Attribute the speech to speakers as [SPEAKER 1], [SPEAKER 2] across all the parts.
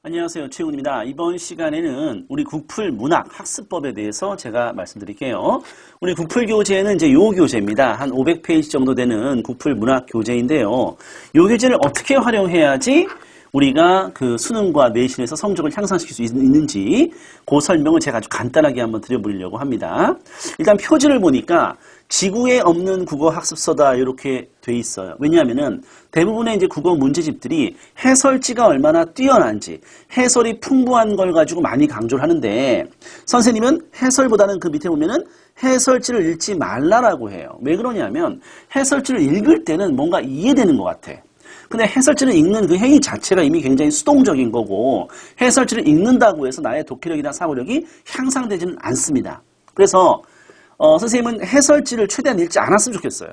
[SPEAKER 1] 안녕하세요. 최훈입니다. 이번 시간에는 우리 국풀 문학 학습법에 대해서 제가 말씀드릴게요. 우리 국풀 교재는 이제 요 교재입니다. 한 500페이지 정도 되는 국풀 문학 교재인데요. 요 교재를 어떻게 활용해야지 우리가 그 수능과 내신에서 성적을 향상시킬 수 있는지 그 설명을 제가 아주 간단하게 한번 드려보려고 합니다. 일단 표지를 보니까 지구에 없는 국어 학습서다 이렇게 돼 있어요. 왜냐하면은 대부분의 이제 국어 문제집들이 해설지가 얼마나 뛰어난지 해설이 풍부한 걸 가지고 많이 강조를 하는데 선생님은 해설보다는 그 밑에 보면은 해설지를 읽지 말라라고 해요. 왜 그러냐면 해설지를 읽을 때는 뭔가 이해되는 것 같아. 근데 해설지를 읽는 그 행위 자체가 이미 굉장히 수동적인 거고 해설지를 읽는다고 해서 나의 독해력이나 사고력이 향상되지는 않습니다. 그래서 선생님은 해설지를 최대한 읽지 않았으면 좋겠어요.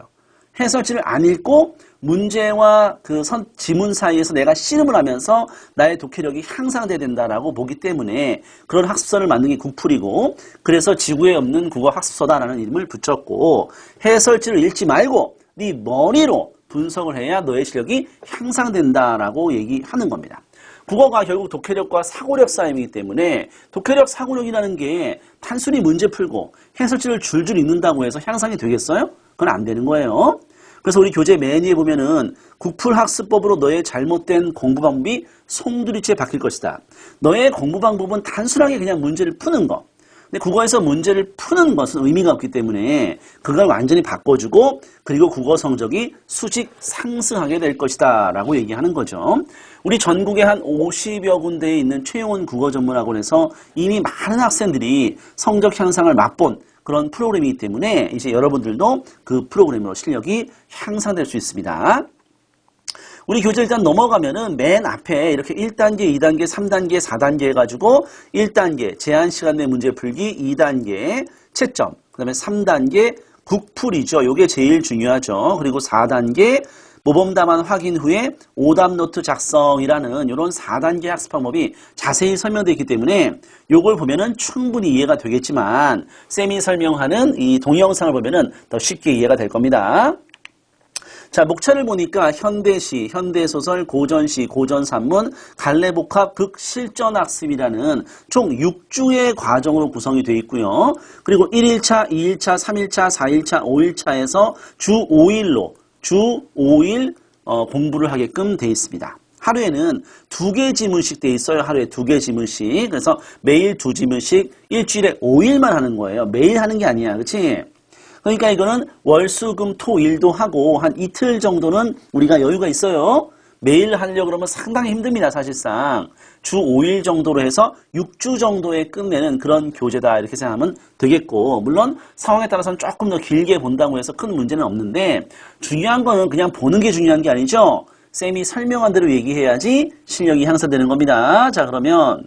[SPEAKER 1] 해설지를 안 읽고 문제와 그 지문 사이에서 내가 씨름을 하면서 나의 독해력이 향상돼야 된다라고 보기 때문에 그런 학습서를 만든 게 국풀이고 그래서 지구에 없는 국어 학습서다라는 이름을 붙였고 해설지를 읽지 말고 네 머리로 분석을 해야 너의 실력이 향상된다라고 얘기하는 겁니다. 국어가 결국 독해력과 사고력 싸움이기 때문에 독해력, 사고력이라는 게 단순히 문제 풀고 해설지를 줄줄 읽는다고 해서 향상이 되겠어요? 그건 안 되는 거예요. 그래서 우리 교재 맨 위에 보면은 국풀 학습법으로 너의 잘못된 공부 방법이 송두리째 바뀔 것이다. 너의 공부 방법은 단순하게 그냥 문제를 푸는 거. 근데 국어에서 문제를 푸는 것은 의미가 없기 때문에 그걸 완전히 바꿔주고 그리고 국어 성적이 수직 상승하게 될 것이다 라고 얘기하는 거죠. 우리 전국에 한 50여 군데에 있는 최용원 국어전문학원에서 이미 많은 학생들이 성적 향상을 맛본 그런 프로그램이기 때문에 이제 여러분들도 그 프로그램으로 실력이 향상될 수 있습니다. 우리 교재 일단 넘어가면은 맨 앞에 이렇게 1단계, 2단계, 3단계, 4단계 해가지고 1단계 제한 시간 내 문제 풀기, 2단계 채점, 그 다음에 3단계 국풀이죠. 요게 제일 중요하죠. 그리고 4단계 모범 답안 확인 후에 오답 노트 작성이라는 이런 4단계 학습 방법이 자세히 설명되어 있기 때문에 요걸 보면은 충분히 이해가 되겠지만 쌤이 설명하는 이 동영상을 보면은 더 쉽게 이해가 될 겁니다. 자, 목차를 보니까 현대시, 현대소설, 고전시, 고전산문, 갈래복합, 극실전학습이라는 총 6주의 과정으로 구성이 되어 있고요. 그리고 1일차, 2일차, 3일차, 4일차, 5일차에서 주 5일 공부를 하게끔 되어 있습니다. 하루에는 2개 지문씩 돼 있어요. 하루에 2개 지문씩. 그래서 매일 2지문씩 일주일에 5일만 하는 거예요. 매일 하는 게 아니야. 그렇지? 그러니까 이거는 월, 수, 금, 토, 일도 하고 한 이틀 정도는 우리가 여유가 있어요. 매일 하려고 그러면 상당히 힘듭니다. 사실상. 주 5일 정도로 해서 6주 정도에 끝내는 그런 교재다 이렇게 생각하면 되겠고 물론 상황에 따라서는 조금 더 길게 본다고 해서 큰 문제는 없는데 중요한 거는 그냥 보는 게 중요한 게 아니죠. 쌤이 설명한 대로 얘기해야지 실력이 향상되는 겁니다. 자, 그러면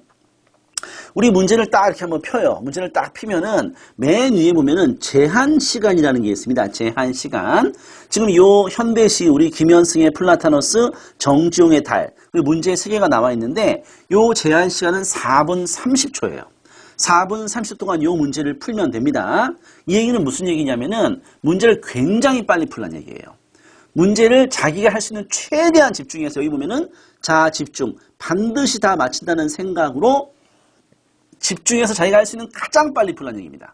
[SPEAKER 1] 우리 문제를 딱 이렇게 한번 펴요. 문제를 딱 피면은 맨 위에 보면은 제한 시간이라는 게 있습니다. 제한 시간. 지금 요 현대시 우리 김현승의 플라타너스, 정지용의 달. 그리고 문제 3개가 나와 있는데 요 제한 시간은 4분 30초예요. 4분 30초 동안 요 문제를 풀면 됩니다. 이 얘기는 무슨 얘기냐면은 문제를 굉장히 빨리 풀란 얘기예요. 문제를 자기가 할 수 있는 최대한 집중해서 여기 보면은 자, 집중. 반드시 다 맞춘다는 생각으로 집중해서 자기가 할 수 있는 가장 빨리 풀란 얘기입니다.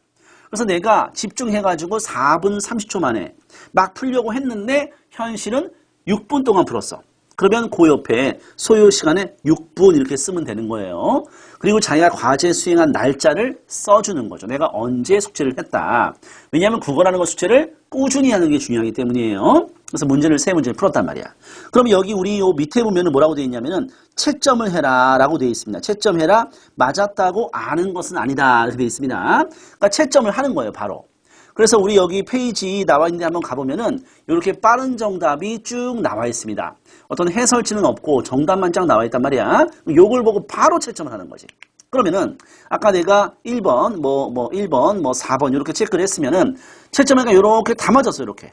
[SPEAKER 1] 그래서 내가 집중해가지고 4분 30초 만에 막 풀려고 했는데 현실은 6분 동안 풀었어. 그러면 그 옆에 소요 시간에 6분 이렇게 쓰면 되는 거예요. 그리고 자기가 과제 수행한 날짜를 써주는 거죠. 내가 언제 숙제를 했다. 왜냐하면 국어라는 거 숙제를 꾸준히 하는 게 중요하기 때문이에요. 그래서 세 문제를 풀었단 말이야. 그럼 여기 우리 요 밑에 보면은 뭐라고 되어 있냐면은 채점을 해라 라고 되어 있습니다. 채점해라. 맞았다고 아는 것은 아니다. 이렇게 되어 있습니다. 그러니까 채점을 하는 거예요, 바로. 그래서 우리 여기 페이지 나와 있는데 한번 가보면은 이렇게 빠른 정답이 쭉 나와 있습니다. 어떤 해설지는 없고 정답만 쫙 나와 있단 말이야. 요걸 보고 바로 채점을 하는 거지. 그러면은 아까 내가 1번, 1번, 4번 이렇게 체크를 했으면은 채점하니까 이렇게 다 맞았어요. 이렇게.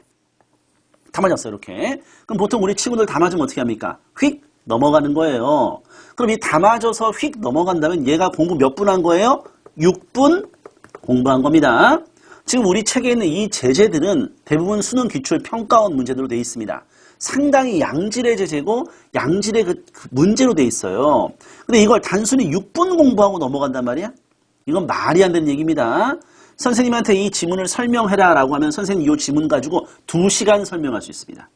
[SPEAKER 1] 다 맞았어요. 이렇게. 그럼 보통 우리 친구들 다 맞으면 어떻게 합니까? 휙 넘어가는 거예요. 그럼 이 다 맞아서 휙 넘어간다면 얘가 공부 몇 분 한 거예요? 6분 공부한 겁니다. 지금 우리 책에 있는 이 제재들은 대부분 수능 기출 평가원 문제들로 되어 있습니다. 상당히 양질의 제재고 양질의 그 문제로 돼 있어요. 근데 이걸 단순히 6분 공부하고 넘어간단 말이야? 이건 말이 안 되는 얘기입니다. 선생님한테 이 지문을 설명해라 라고 하면 선생님 이 지문 가지고 2시간 설명할 수 있습니다.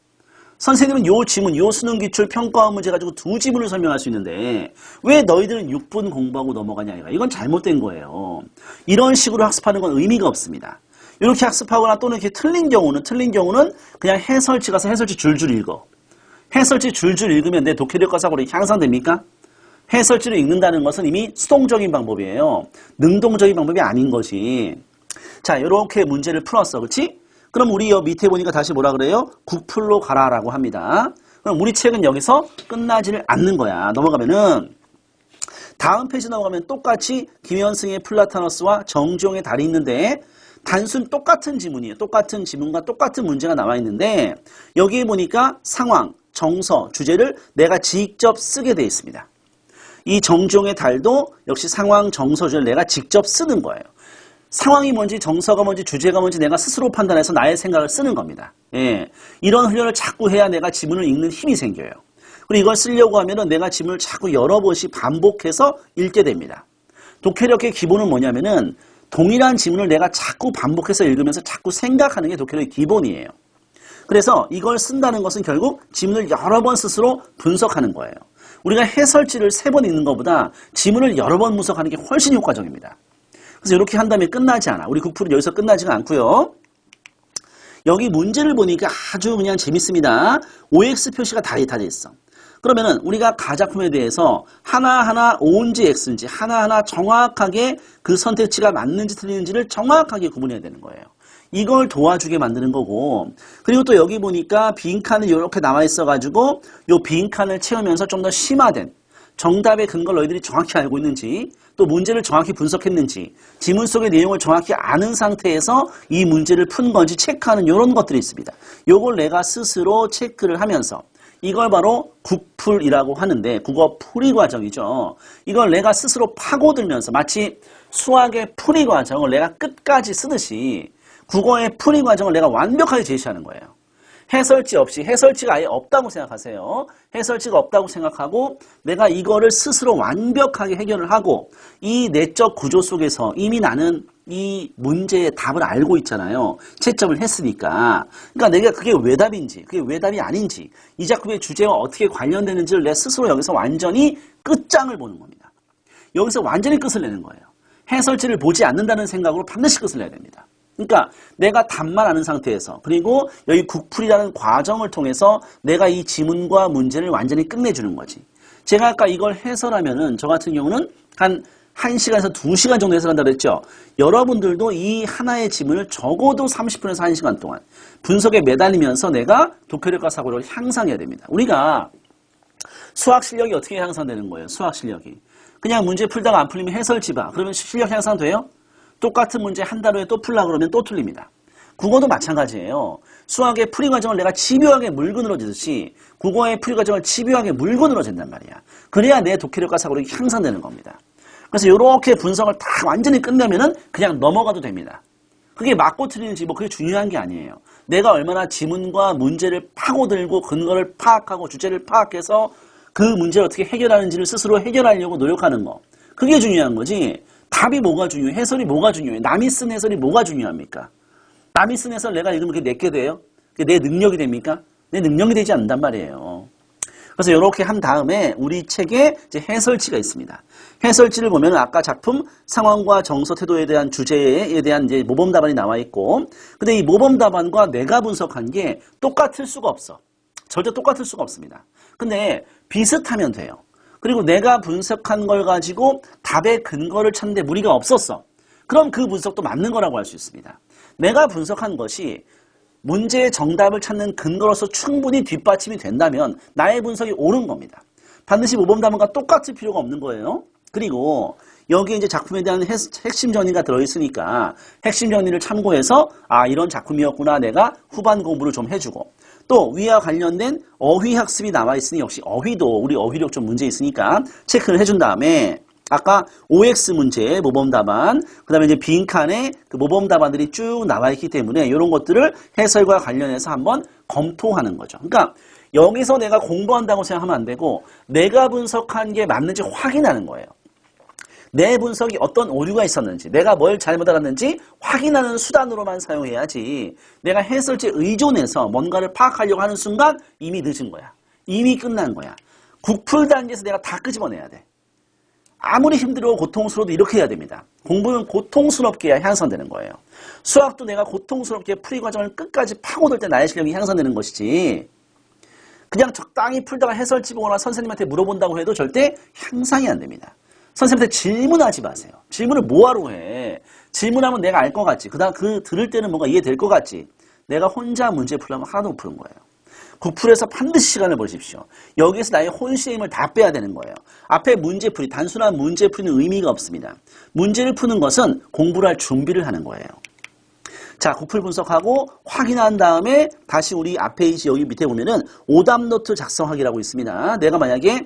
[SPEAKER 1] 선생님은 요 지문, 요 수능기출 평가원 문제 가지고 2지문을 설명할 수 있는데 왜 너희들은 6분 공부하고 넘어가냐 이건 잘못된 거예요. 이런 식으로 학습하는 건 의미가 없습니다. 이렇게 학습하거나 또는 이렇게 틀린 경우는 그냥 해설지 가서 해설지 줄줄 읽어. 해설지 줄줄 읽으면 내 독해력과 사고력이 향상됩니까? 해설지를 읽는다는 것은 이미 수동적인 방법이에요. 능동적인 방법이 아닌 것이. 자, 이렇게 문제를 풀었어. 그렇지? 그럼 우리 여 밑에 보니까 다시 뭐라 그래요? 국풀로 가라라고 합니다. 그럼 우리 책은 여기서 끝나지를 않는 거야. 넘어가면은 다음 페이지 넘어가면 똑같이 김현승의 플라타너스와 정지용의 달이 있는데 단순 똑같은 지문이에요. 똑같은 지문과 똑같은 문제가 나와 있는데 여기에 보니까 상황, 정서, 주제를 내가 직접 쓰게 돼 있습니다. 이 정지용의 달도 역시 상황, 정서, 주제를 내가 직접 쓰는 거예요. 상황이 뭔지 정서가 뭔지 주제가 뭔지 내가 스스로 판단해서 나의 생각을 쓰는 겁니다. 예, 이런 훈련을 자꾸 해야 내가 지문을 읽는 힘이 생겨요. 그리고 이걸 쓰려고 하면은 내가 지문을 자꾸 여러 번씩 반복해서 읽게 됩니다. 독해력의 기본은 뭐냐면은 동일한 지문을 내가 자꾸 반복해서 읽으면서 자꾸 생각하는 게 독해력의 기본이에요. 그래서 이걸 쓴다는 것은 결국 지문을 여러 번 스스로 분석하는 거예요. 우리가 해설지를 3번 읽는 것보다 지문을 여러 번 분석하는 게 훨씬 효과적입니다. 그래서 이렇게 한 다음에 끝나지 않아. 우리 국풀은 여기서 끝나지가 않고요. 여기 문제를 보니까 아주 그냥 재밌습니다. OX 표시가 다 돼 있어. 그러면은 우리가 가작품에 대해서 하나하나 O인지 X인지 하나하나 정확하게 그 선택지가 맞는지 틀리는지를 정확하게 구분해야 되는 거예요. 이걸 도와주게 만드는 거고, 그리고 또 여기 보니까 빈칸이 이렇게 나와 있어가지고 이 빈칸을 채우면서 좀 더 심화된 정답의 근거를 너희들이 정확히 알고 있는지, 또 문제를 정확히 분석했는지, 지문 속의 내용을 정확히 아는 상태에서 이 문제를 푼 건지 체크하는 이런 것들이 있습니다. 요걸 내가 스스로 체크를 하면서 이걸 바로 국풀이라고 하는데 국어 풀이 과정이죠. 이걸 내가 스스로 파고들면서 마치 수학의 풀이 과정을 내가 끝까지 쓰듯이 국어의 풀이 과정을 내가 완벽하게 제시하는 거예요. 해설지 없이, 해설지가 아예 없다고 생각하세요. 해설지가 없다고 생각하고 내가 이거를 스스로 완벽하게 해결을 하고 이 내적 구조 속에서 이미 나는 이 문제의 답을 알고 있잖아요. 채점을 했으니까. 그러니까 내가 그게 왜 답인지, 그게 왜 답이 아닌지, 이 작품의 주제와 어떻게 관련되는지를 내 스스로 여기서 완전히 끝장을 보는 겁니다. 여기서 완전히 끝을 내는 거예요. 해설지를 보지 않는다는 생각으로 반드시 끝을 내야 됩니다. 그러니까 내가 답만 아는 상태에서, 그리고 여기 국풀이라는 과정을 통해서 내가 이 지문과 문제를 완전히 끝내주는 거지. 제가 아까 이걸 해설하면은 저 같은 경우는 한 1시간에서 2시간 정도 해설한다고 했죠. 여러분들도 이 하나의 지문을 적어도 30분에서 1시간 동안 분석에 매달리면서 내가 독해력과 사고력을 향상해야 됩니다. 우리가 수학 실력이 어떻게 향상되는 거예요? 수학 실력이. 그냥 문제 풀다가 안 풀리면 해설지 봐. 그러면 실력 향상돼요? 똑같은 문제 한 달 후에 또 풀려고 그러면 또 틀립니다. 국어도 마찬가지예요. 수학의 풀이 과정을 내가 집요하게 물고 늘어지듯이 국어의 풀이 과정을 집요하게 물고 늘어진단 말이야. 그래야 내 독해력과 사고력이 향상되는 겁니다. 그래서 이렇게 분석을 다 완전히 끝내면은 그냥 넘어가도 됩니다. 그게 맞고 틀리는지 뭐 그게 중요한 게 아니에요. 내가 얼마나 지문과 문제를 파고들고 근거를 파악하고 주제를 파악해서 그 문제를 어떻게 해결하는지를 스스로 해결하려고 노력하는 거. 그게 중요한 거지. 답이 뭐가 중요해? 해설이 뭐가 중요해? 남이 쓴 해설이 뭐가 중요합니까? 남이 쓴 해설 내가 읽으면 그게 내게 돼요? 그게 내 능력이 됩니까? 내 능력이 되지 않는단 말이에요. 그래서 이렇게 한 다음에 우리 책에 이제 해설지가 있습니다. 해설지를 보면 아까 작품 상황과 정서 태도에 대한 주제에 대한 이제 모범 답안이 나와 있고, 근데 이 모범 답안과 내가 분석한 게 똑같을 수가 없어. 절대 똑같을 수가 없습니다. 근데 비슷하면 돼요. 그리고 내가 분석한 걸 가지고 답의 근거를 찾는데 무리가 없었어. 그럼 그 분석도 맞는 거라고 할 수 있습니다. 내가 분석한 것이 문제의 정답을 찾는 근거로서 충분히 뒷받침이 된다면 나의 분석이 옳은 겁니다. 반드시 모범답안과 똑같을 필요가 없는 거예요. 그리고 여기에 이제 작품에 대한 핵심 정리가 들어있으니까 핵심 정리를 참고해서 아, 이런 작품이었구나, 내가 후반 공부를 좀 해주고, 또 위와 관련된 어휘 학습이 나와 있으니 역시 어휘도 우리 어휘력 좀 문제 있으니까 체크를 해준 다음에 아까 OX 문제 모범 답안, 그 다음에 이제 빈칸에 그 모범 답안들이 쭉 나와 있기 때문에 이런 것들을 해설과 관련해서 한번 검토하는 거죠. 그러니까 여기서 내가 공부한다고 생각하면 안 되고 내가 분석한 게 맞는지 확인하는 거예요. 내 분석이 어떤 오류가 있었는지, 내가 뭘 잘못 알았는지 확인하는 수단으로만 사용해야지 내가 해설지에 의존해서 뭔가를 파악하려고 하는 순간 이미 늦은 거야. 이미 끝난 거야. 국풀 단계에서 내가 다 끄집어내야 돼. 아무리 힘들고 고통스러워도 이렇게 해야 됩니다. 공부는 고통스럽게 해야 향상되는 거예요. 수학도 내가 고통스럽게 풀이 과정을 끝까지 파고들 때 나의 실력이 향상되는 것이지 그냥 적당히 풀다가 해설지 보거나 선생님한테 물어본다고 해도 절대 향상이 안 됩니다. 선생님한테 질문하지 마세요. 질문을 뭐하러 해? 질문하면 내가 알 것 같지. 그다음 들을 때는 뭔가 이해될 것 같지. 내가 혼자 문제 풀려면 하나도 못 푸는 거예요. 국풀에서 반드시 시간을 보십시오. 여기에서 나의 혼신의 힘을 다 빼야 되는 거예요. 앞에 문제풀이, 단순한 문제풀이는 의미가 없습니다. 문제를 푸는 것은 공부를 할 준비를 하는 거예요. 자, 국풀 분석하고 확인한 다음에 다시 우리 앞에 여기 밑에 보면은 오답노트 작성하기라고 있습니다. 내가 만약에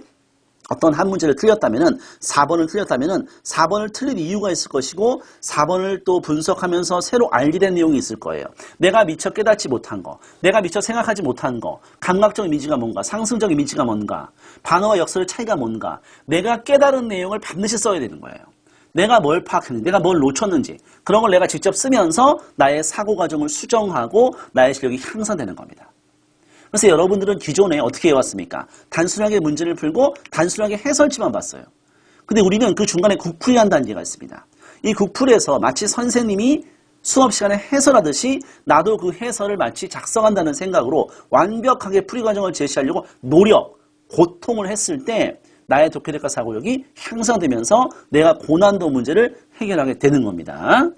[SPEAKER 1] 어떤 한 문제를 틀렸다면은 4번을 틀렸다면은 4번을 틀린 이유가 있을 것이고 4번을 또 분석하면서 새로 알게 된 내용이 있을 거예요. 내가 미처 깨닫지 못한 거, 내가 미처 생각하지 못한 거, 감각적 이미지가 뭔가, 상승적 이미지가 뭔가, 반어와 역설의 차이가 뭔가, 내가 깨달은 내용을 반드시 써야 되는 거예요. 내가 뭘 파악했는지, 내가 뭘 놓쳤는지 그런 걸 내가 직접 쓰면서 나의 사고 과정을 수정하고 나의 실력이 향상되는 겁니다. 그래서 여러분들은 기존에 어떻게 해왔습니까? 단순하게 문제를 풀고 단순하게 해설지만 봤어요. 근데 우리는 그 중간에 국풀이라는 단계가 있습니다. 이 국풀에서 마치 선생님이 수업 시간에 해설하듯이 나도 그 해설을 마치 작성한다는 생각으로 완벽하게 풀이 과정을 제시하려고 노력, 고통을 했을 때 나의 독해력과 사고력이 향상되면서 내가 고난도 문제를 해결하게 되는 겁니다.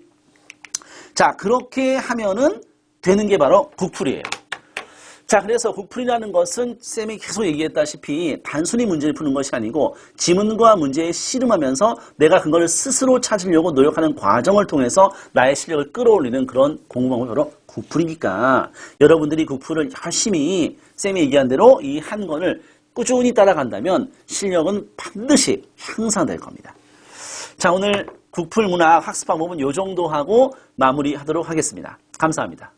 [SPEAKER 1] 자, 그렇게 하면은 되는 게 바로 국풀이에요. 자, 그래서 국풀이라는 것은 쌤이 계속 얘기했다시피 단순히 문제를 푸는 것이 아니고 지문과 문제에 씨름하면서 내가 그걸 스스로 찾으려고 노력하는 과정을 통해서 나의 실력을 끌어올리는 그런 공부방법이 바로 국풀이니까 여러분들이 국풀을 열심히 쌤이 얘기한 대로 이 한 권을 꾸준히 따라간다면 실력은 반드시 향상될 겁니다. 자, 오늘 국풀문학 학습 방법은 이 정도 하고 마무리하도록 하겠습니다. 감사합니다.